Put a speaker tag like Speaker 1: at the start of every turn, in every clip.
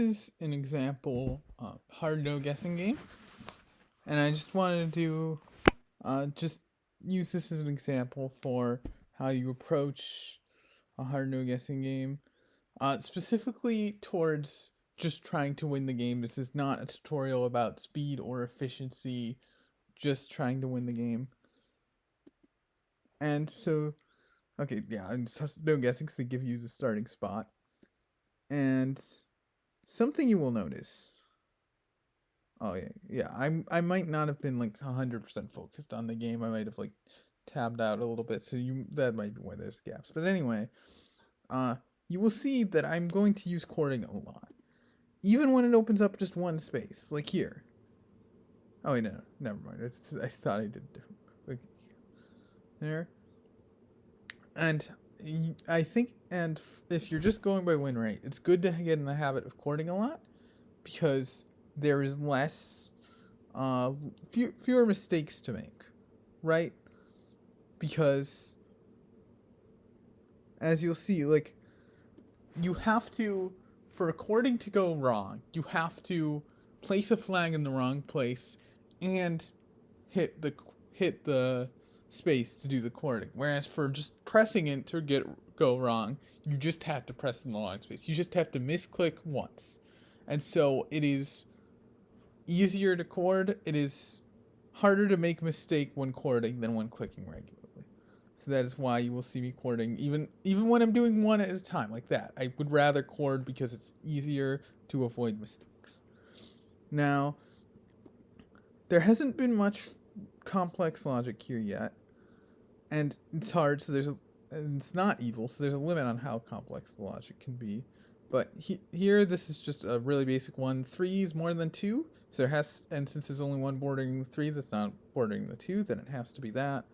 Speaker 1: Is an example hard no guessing game, and I just wanted to just use this as an example for how you approach a hard no guessing game, specifically towards just trying to win the game. This is not a tutorial about speed or efficiency, just trying to win the game. And so, okay, yeah, and so no guessing, so they give you the starting spot. And something you will notice. Oh yeah. I might not have been like 100% focused on the game. I might have like tabbed out a little bit, so that might be why there's gaps. But anyway, uh, you will see that I'm going to use chording a lot, even when it opens up just one space, like here. Oh wait, no, never mind. I thought I did different. Like there, and I think, and if you're just going by win rate, it's good to get in the habit of chording a lot because there is less fewer mistakes to make, right? Because as you'll see, like you have to, for a chording to go wrong, you have to place a flag in the wrong place and hit the space to do the chording. Whereas for just pressing it to go wrong, you just have to press in the wrong space. You just have to misclick once, and so it is easier to chord. It is harder to make mistake when chording than when clicking regularly. So that is why you will see me chording even when I'm doing one at a time like that. I would rather chord because it's easier to avoid mistakes. Now, there hasn't been much complex logic here yet, and it's hard. So it's not evil. So there's a limit on how complex the logic can be. But here, this is just a really basic one. 3 is more than 2, so and since there's only one bordering the 3 that's not bordering the 2, then it has to be that.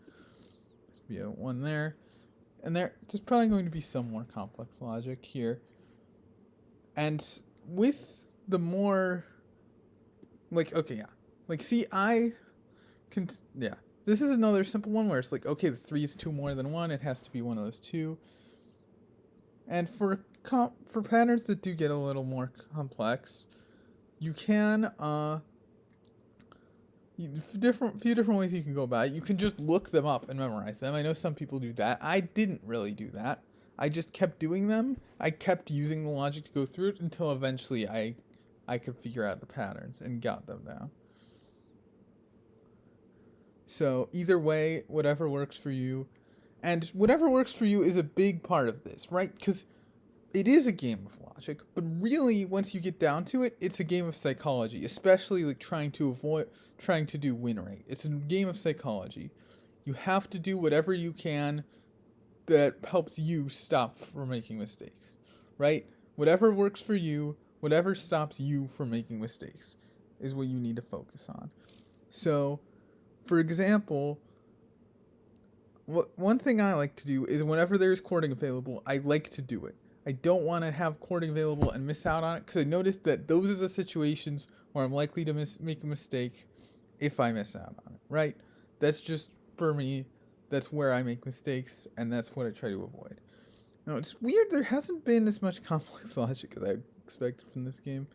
Speaker 1: There's be a 1 there. And there's probably going to be some more complex logic here. And with the more, like, okay, yeah. Like, see, yeah. This is another simple one where it's like, okay, the 3 is 2 more than 1, it has to be one of those 2. And for patterns that do get a little more complex, you can few different ways you can go about it. You can just look them up and memorize them. I know some people do that. I didn't really do that. I just kept doing them. I kept using the logic to go through it until eventually I could figure out the patterns and got them down. So either way, whatever works for you, and whatever works for you is a big part of this, right? Because it is a game of logic, but really, once you get down to it, it's a game of psychology, especially like trying to do win rate. It's a game of psychology. You have to do whatever you can that helps you stop from making mistakes, right? Whatever works for you, whatever stops you from making mistakes is what you need to focus on. So, for example, one thing I like to do is whenever there's chording available, I like to do it. I don't want to have chording available and miss out on it because I noticed that those are the situations where I'm likely to make a mistake if I miss out on it, right? That's just, for me, that's where I make mistakes, and that's what I try to avoid. Now, it's weird there hasn't been as much complex logic as I expected from this game.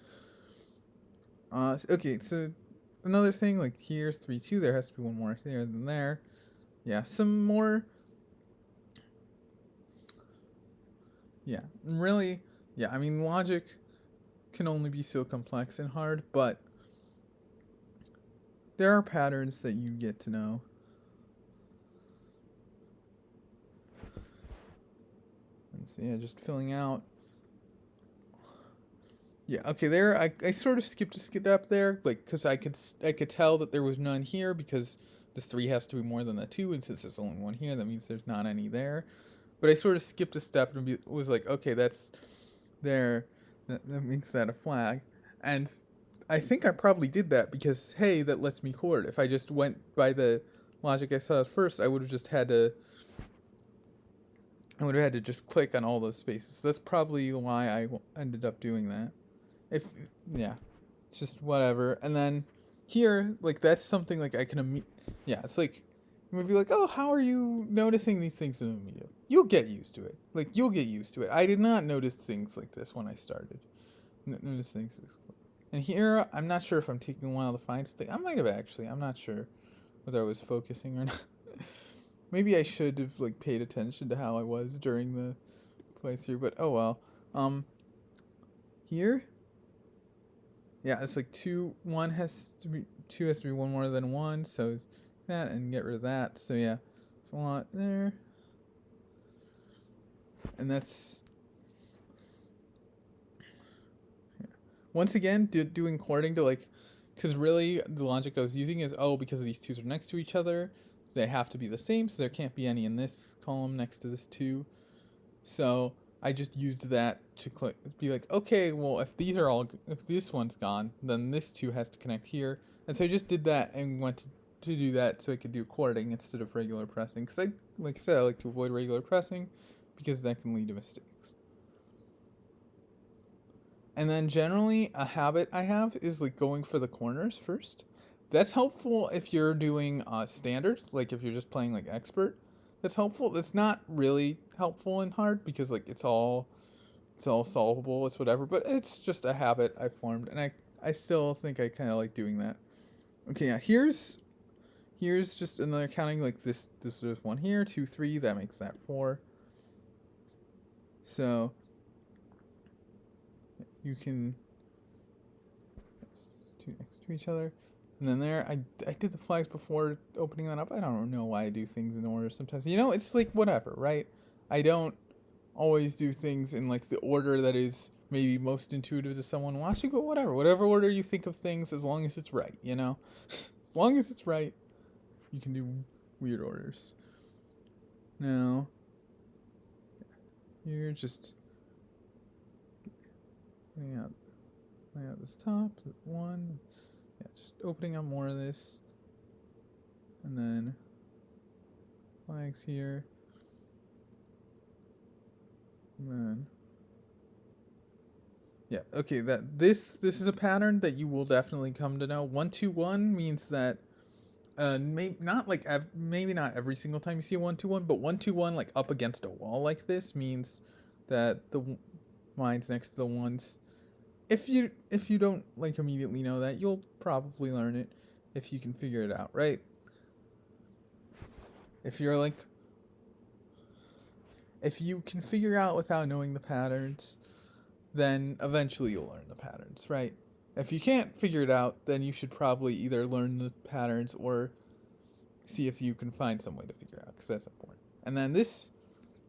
Speaker 1: Okay, so another thing, like here's 3-2, there has to be one more there than there. Yeah, some more. Yeah, really, yeah, I mean, logic can only be so complex and hard, but there are patterns that you get to know. And so, yeah, just filling out. Yeah, okay, there, I sort of skipped a step there, like, because I could tell that there was none here, because the 3 has to be more than the 2, and since there's only one here, that means there's not any there. But I sort of skipped a step and was like, okay, that's there, that makes that a flag. And I think I probably did that because, hey, that lets me chord. If I just went by the logic I saw at first, I would have had to just click on all those spaces. So that's probably why I ended up doing that. Yeah, it's just whatever. And then here, like, that's something like I can, yeah, it's like, you would be like, oh, how are you noticing these things in the medium? You'll get used to it. Like, you'll get used to it. I did not notice things like this when I started. Notice things. And here, I'm not sure if I'm taking a while to find something. I might have actually. I'm not sure whether I was focusing or not. Maybe I should have like paid attention to how I was during the playthrough, but oh well. Um, here, yeah, it's like two has to be one more than one, so it's that and get rid of that. So yeah, it's a lot there, and that's once again doing according to like, because really the logic I was using is because these twos are next to each other, so they have to be the same, so there can't be any in this column next to this two. So I just used that to be like, okay, well, if this one's gone, then this two has to connect here. And so I just did that and went to do that so I could do chording instead of regular pressing. Because like I said, I like to avoid regular pressing because that can lead to mistakes. And then generally, a habit I have is like going for the corners first. That's helpful if you're doing standard, like if you're just playing like expert. That's helpful. That's not really helpful in hard because like it's all solvable. It's whatever. But it's just a habit I formed, and I still think I kind of like doing that. Okay, yeah. Here's just another counting like this. This is one here, 2, 3. That makes that 4. So you can two next to each other. And then there, I did the flags before opening that up. I don't know why I do things in order sometimes. You know, it's like whatever, right? I don't always do things in like the order that is maybe most intuitive to someone watching, but whatever. Whatever order you think of things, as long as it's right, you know? As long as it's right, you can do weird orders. Now, you're just laying out this top, one. Yeah, just opening up more of this. And then flags here. And then yeah, okay, that this is a pattern that you will definitely come to know. 1-2-1 means that maybe not every single time you see a 1-2-1, but 1-2-1 like up against a wall like this means that the lines next to the ones. If you don't like immediately know that, you'll probably learn it if you can figure it out, right? If you're like if you can figure out without knowing the patterns, then eventually you'll learn the patterns, right? If you can't figure it out, then you should probably either learn the patterns or see if you can find some way to figure it out, because that's important. And then this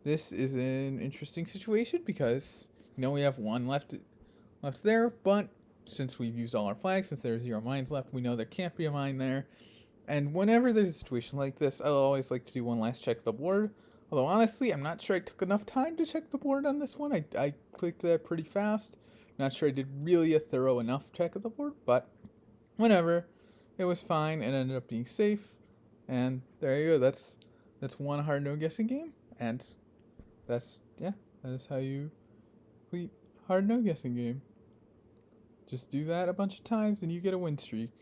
Speaker 1: is an interesting situation because we have one left there, but since we've used all our flags, since there are 0 mines left, we know there can't be a mine there. And whenever there's a situation like this, I'll always like to do one last check of the board. Although honestly, I'm not sure I took enough time to check the board on this one. I clicked that pretty fast. Not sure I did really a thorough enough check of the board, but whatever. It was fine and ended up being safe. And there you go. That's one hard no guessing game. And that is how you complete hard no guessing game. Just do that a bunch of times and you get a win streak.